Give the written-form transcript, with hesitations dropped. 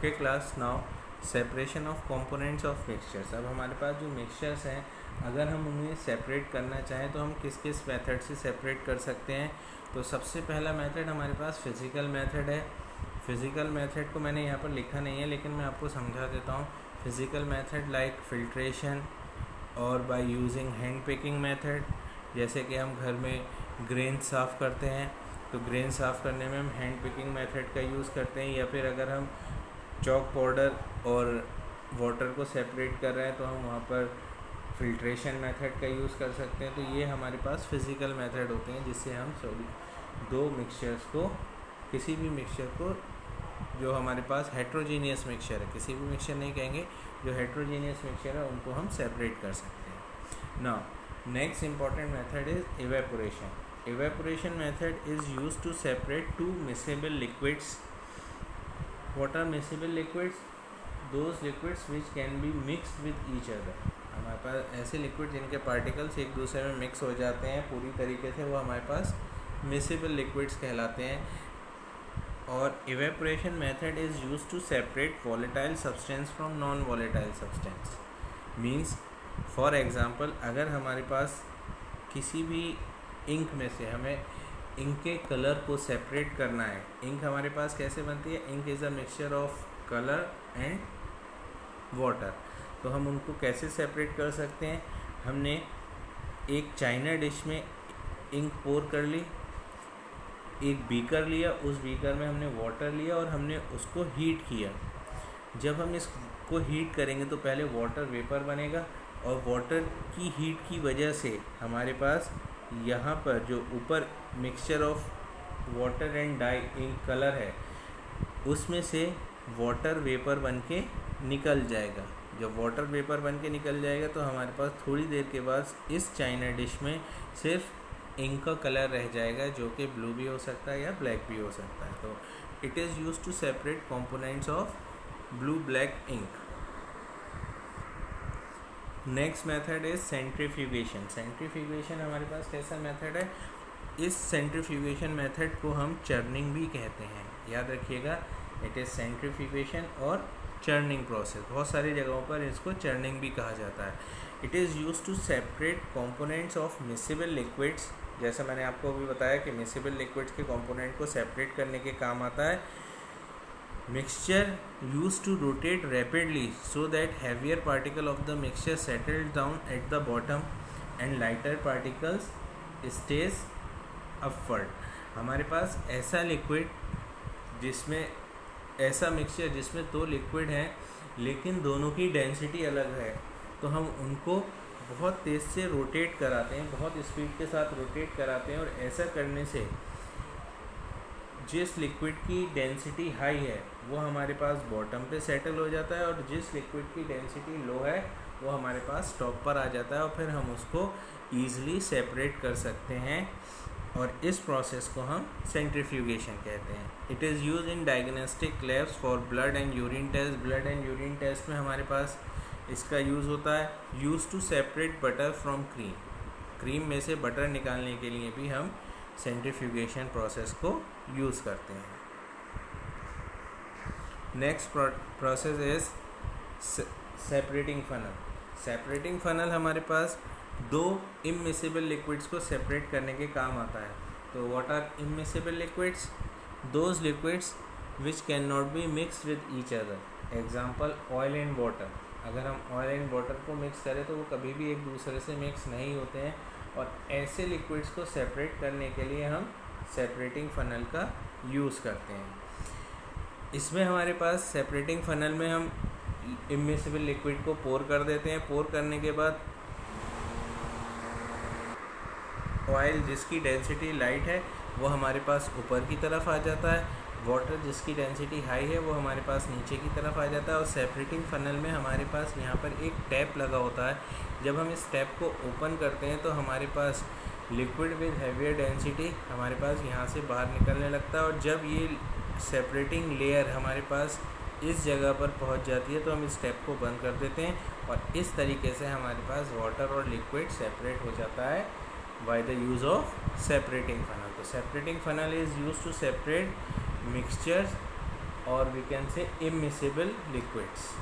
Okay class, now separation of components of mixtures. अब हमारे पास जो मिक्सचर्स हैं, अगर हम उन्हें सेपरेट करना चाहें तो हम किस किस मेथड से सेपरेट कर सकते हैं। तो सबसे पहला मेथड हमारे पास फिज़िकल मेथड है। फिज़िकल मेथड को मैंने यहाँ पर लिखा नहीं है, लेकिन मैं आपको समझा देता हूँ। फिज़िकल मेथड लाइक फिल्ट्रेशन और by using hand picking method. जैसे कि हम घर में ग्रेन साफ़ करते हैं तो ग्रेन साफ़ करने में हम हैंड पिकिंग मेथड का यूज़ करते हैं, या फिर अगर हम चॉक पाउडर और वाटर को सेपरेट कर रहे हैं तो हम वहाँ पर फिल्ट्रेशन मेथड का यूज़ कर सकते हैं। तो ये हमारे पास फिज़िकल मेथड होते हैं जिससे हम दो मिक्सचर्स को, किसी भी मिक्सचर को जो हमारे पास हेट्रोजीनियस मिक्सचर है, किसी भी मिक्सचर नहीं कहेंगे, जो हेट्रोजीनियस मिक्सचर है उनको हम सेपरेट कर सकते हैं। Now next important method is evaporation. Evaporation method is used to separate two miscible liquids. What are miscible liquids? Those liquids which can be mixed with each other. हमारे पास ऐसे liquid जिनके particles एक दूसरे में mix हो जाते हैं पूरी तरीके से, वो हमारे पास मिसिबल लिक्विड्स कहलाते हैं। और evaporation method is use to separate volatile substance from non volatile substance. Means for example, अगर हमारे पास किसी भी इंक में से हमें इंक के कलर को सेपरेट करना है। इंक हमारे पास कैसे बनती है? Ink is a mixture of colour and water. तो हम उनको कैसे सेपरेट कर सकते हैं? हमने एक चाइना डिश में इंक पोर कर ली, एक बीकर लिया, उस बीकर में हमने वाटर लिया और हमने उसको हीट किया। जब हम इसको हीट करेंगे तो पहले वाटर वेपर बनेगा, और वाटर की हीट की वजह से हमारे पास यहाँ पर जो ऊपर mixture of water and dye ink colour है, उसमें से वाटर वेपर बन के निकल जाएगा। जब वाटर वेपर बन के निकल जाएगा तो हमारे पास थोड़ी देर के बाद इस चाइना डिश में सिर्फ इंक का कलर रह जाएगा, जो कि ब्लू भी हो सकता है या ब्लैक भी हो सकता है। तो it is use to separate components of blue black ink. Next method is centrifugation. Centrifugation हमारे पास कैसा मेथड है? इस सेंट्रीफ्यूगेशन मेथड को हम चर्निंग भी कहते हैं, याद रखिएगा। इट इज़ सेंट्रीफ्यूगेशन और चर्निंग प्रोसेस, बहुत सारी जगहों पर इसको चर्निंग भी कहा जाता है। It is use to separate components of miscible liquids. जैसा मैंने आपको अभी बताया कि मिसिबल लिक्विड्स के कंपोनेंट को सेपरेट करने के काम आता है। Mixture used to rotate rapidly so that heavier particle of the mixture settles down at the bottom and lighter particles stays upward. हमारे पास ऐसा लिक्विड जिसमें, ऐसा मिक्सचर जिसमें दो लिक्विड हैं लेकिन दोनों की डेंसिटी अलग है, तो हम उनको बहुत तेज़ से रोटेट कराते हैं, बहुत स्पीड के साथ रोटेट कराते हैं। और ऐसा करने से जिस लिक्विड की डेंसिटी हाई है वो हमारे पास बॉटम पे सेटल हो जाता है, और जिस लिक्विड की डेंसिटी लो है वो हमारे पास टॉप पर आ जाता है, और फिर हम उसको ईज़िली सेपरेट कर सकते हैं। और इस प्रोसेस को हम सेंट्रीफ्यूगेशन कहते हैं। It is use in diagnostic labs for blood and urine test. Blood and urine test में हमारे पास इसका यूज़ होता है। Use to separate butter from cream. Cream में से बटर निकालने के लिए भी हम सेंट्रीफ्यूगेशन प्रोसेस को यूज़ करते हैं। Next process is separating funnel. Separating funnel हमारे पास दो इमिसिबल लिक्विड्स को सेपरेट करने के काम आता है। तो what are immiscible liquids? Those liquids which can not be mix with each other. Example, oil and water. अगर हम ऑयल एंड वाटर को मिक्स करें तो वो कभी भी एक दूसरे से मिक्स नहीं होते हैं, और ऐसे लिक्विड्स को सेपरेट करने के लिए हम सेपरेटिंग फनल का यूज़ करते हैं। इसमें हमारे पास सेपरेटिंग फनल में हम इमिसिबल लिक्विड को पोर कर देते हैं। पोर करने के बाद ऑयल जिसकी डेंसिटी लाइट है वो हमारे पास ऊपर की तरफ आ जाता है, वाटर जिसकी डेंसिटी हाई है वो हमारे पास नीचे की तरफ आ जाता है। और सेपरेटिंग फनल में हमारे पास यहाँ पर एक टैप लगा होता है। जब हम इस टैप को ओपन करते हैं तो हमारे पास लिक्विड विद हैवियर डेंसिटी हमारे पास यहाँ से बाहर निकलने लगता है, और जब ये सेपरेटिंग लेयर हमारे पास इस जगह पर पहुँच जाती है तो हम इस टैप को बंद कर देते हैं, और इस तरीके से हमारे पास वाटर और लिक्विड सेपरेट हो जाता है by the use of separating funnel. तो separating funnel is use to separate mixtures और we can say immiscible liquids.